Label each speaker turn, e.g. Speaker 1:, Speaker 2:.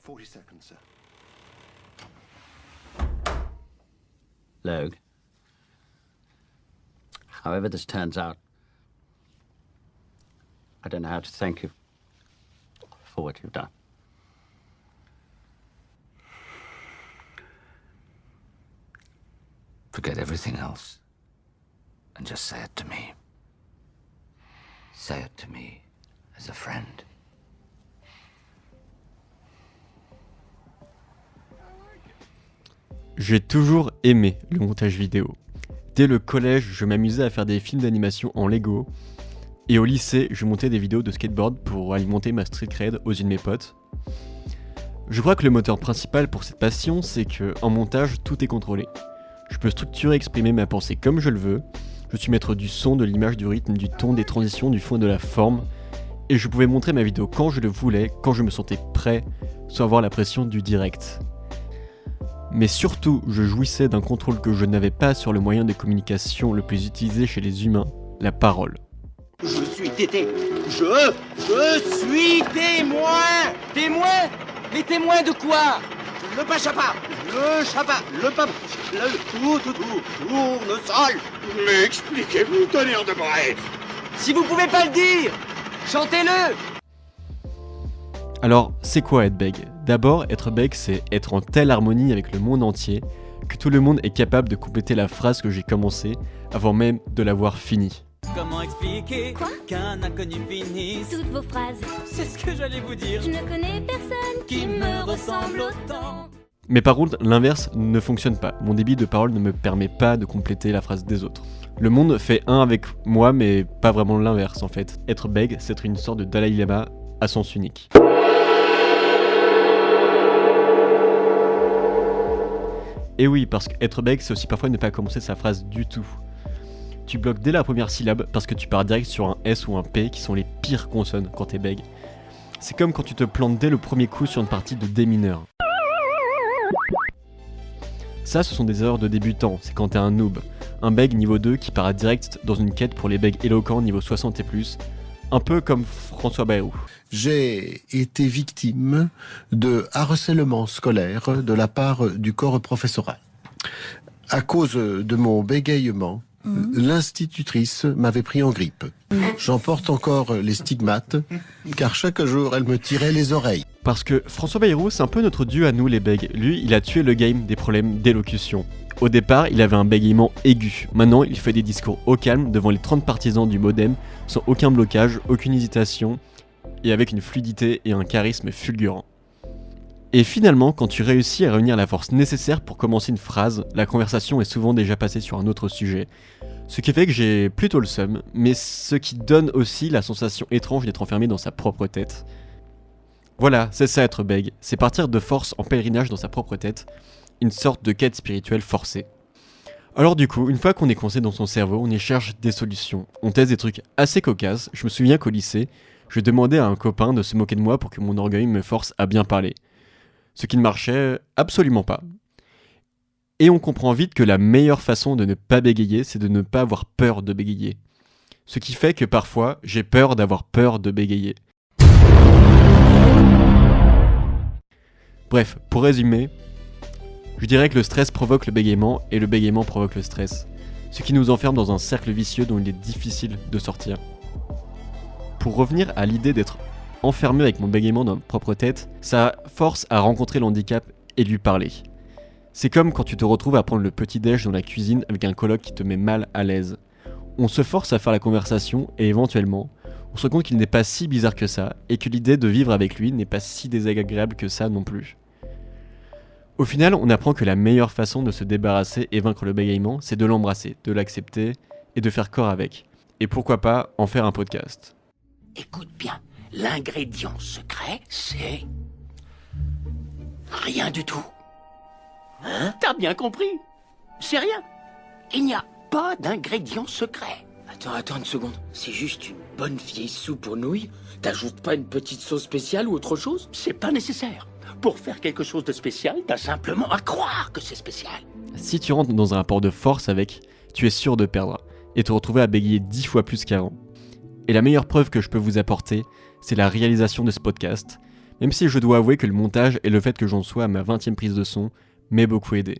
Speaker 1: 40 seconds, sir.
Speaker 2: Logue, however this turns out, I don't know how to thank you for what you've done.
Speaker 3: Forget everything else and just say it to me. Say it to me as a friend.
Speaker 4: J'ai toujours aimé le montage vidéo. Dès le collège, je m'amusais à faire des films d'animation en Lego. Et au lycée, je montais des vidéos de skateboard pour alimenter ma street cred aux yeux de mes potes. Je crois que le moteur principal pour cette passion, c'est que en montage, tout est contrôlé. Je peux structurer et exprimer ma pensée comme je le veux. Je suis maître du son, de l'image, du rythme, du ton, des transitions, du fond et de la forme. Et je pouvais montrer ma vidéo quand je le voulais, quand je me sentais prêt, sans avoir la pression du direct. Mais surtout, je jouissais d'un contrôle que je n'avais pas sur le moyen de communication le plus utilisé chez les humains, la parole.
Speaker 5: Je suis Je suis témoin. Témoin? Mais témoin de quoi? Le pachapa, le papa, le tournesol.
Speaker 1: Mais expliquez-vous, tonnerre de Bray.
Speaker 5: Si vous pouvez pas le dire, chantez-le.
Speaker 4: Alors, c'est quoi être bègue ? D'abord, être bègue, c'est être en telle harmonie avec le monde entier que tout le monde est capable de compléter la phrase que j'ai commencée avant même de l'avoir finie.
Speaker 6: Comment expliquer qu'un inconnu finisse
Speaker 7: toutes vos phrases?
Speaker 6: C'est ce que j'allais vous dire.
Speaker 7: Je ne connais personne qui me ressemble autant.
Speaker 4: Mais par contre, l'inverse ne fonctionne pas. Mon débit de parole ne me permet pas de compléter la phrase des autres. Le monde fait un avec moi, mais pas vraiment l'inverse en fait. Être bègue, c'est être une sorte de Dalai Lama à sens unique. Et oui, parce qu'être bègue, c'est aussi parfois ne pas commencer sa phrase du tout. Tu bloques dès la première syllabe parce que tu pars direct sur un S ou un P qui sont les pires consonnes quand t'es bègue. C'est comme quand tu te plantes dès le premier coup sur une partie de D mineur. Ça, ce sont des erreurs de débutants, c'est quand t'es un noob. Un bègue niveau 2 qui part direct dans une quête pour les bègues éloquents niveau 60 et plus. Un peu comme François Bayrou.
Speaker 8: J'ai été victime de harcèlement scolaire de la part du corps professoral. À cause de mon bégayement, l'institutrice m'avait pris en grippe. J'en porte encore les stigmates, car chaque jour, elle me tirait les oreilles.
Speaker 4: Parce que François Bayrou, c'est un peu notre dieu à nous les bègues. Lui, il a tué le game des problèmes d'élocution. Au départ, il avait un bégaiement aigu. Maintenant, il fait des discours au calme devant les 30 partisans du modem, sans aucun blocage, aucune hésitation, et avec une fluidité et un charisme fulgurant. Et finalement, quand tu réussis à réunir la force nécessaire pour commencer une phrase, la conversation est souvent déjà passée sur un autre sujet. Ce qui fait que j'ai plutôt le seum, mais ce qui donne aussi la sensation étrange d'être enfermé dans sa propre tête. Voilà, c'est ça être bègue, c'est partir de force en pèlerinage dans sa propre tête, une sorte de quête spirituelle forcée. Alors du coup, une fois qu'on est coincé dans son cerveau, on y cherche des solutions. On teste des trucs assez cocasses. Je me souviens qu'au lycée, je demandais à un copain de se moquer de moi pour que mon orgueil me force à bien parler. Ce qui ne marchait absolument pas. Et on comprend vite que la meilleure façon de ne pas bégayer, c'est de ne pas avoir peur de bégayer. Ce qui fait que parfois, j'ai peur d'avoir peur de bégayer. Bref, pour résumer, je dirais que le stress provoque le bégaiement et le bégaiement provoque le stress, ce qui nous enferme dans un cercle vicieux dont il est difficile de sortir. Pour revenir à l'idée d'être enfermé avec mon bégaiement dans ma propre tête, ça force à rencontrer l'handicap et lui parler. C'est comme quand tu te retrouves à prendre le petit-déj dans la cuisine avec un coloc qui te met mal à l'aise. On se force à faire la conversation et éventuellement, on se rend compte qu'il n'est pas si bizarre que ça et que l'idée de vivre avec lui n'est pas si désagréable que ça non plus. Au final, on apprend que la meilleure façon de se débarrasser et vaincre le bégaiement, c'est de l'embrasser, de l'accepter et de faire corps avec. Et pourquoi pas en faire un podcast.
Speaker 5: Écoute bien, l'ingrédient secret, c'est... rien du tout. Hein? T'as bien compris? C'est rien. Il n'y a pas d'ingrédient secret. Attends une seconde. C'est juste une bonne vieille soupe aux nouilles? T'ajoutes pas une petite sauce spéciale ou autre chose? C'est pas nécessaire. Pour faire quelque chose de spécial, t'as simplement à croire que c'est spécial.
Speaker 4: Si tu rentres dans un rapport de force avec, tu es sûr de perdre et te retrouver à bégayer 10 fois plus qu'avant. Et la meilleure preuve que je peux vous apporter, c'est la réalisation de ce podcast, Même si je dois avouer que le montage et le fait que j'en sois à ma 20e prise de son m'aient beaucoup aidé.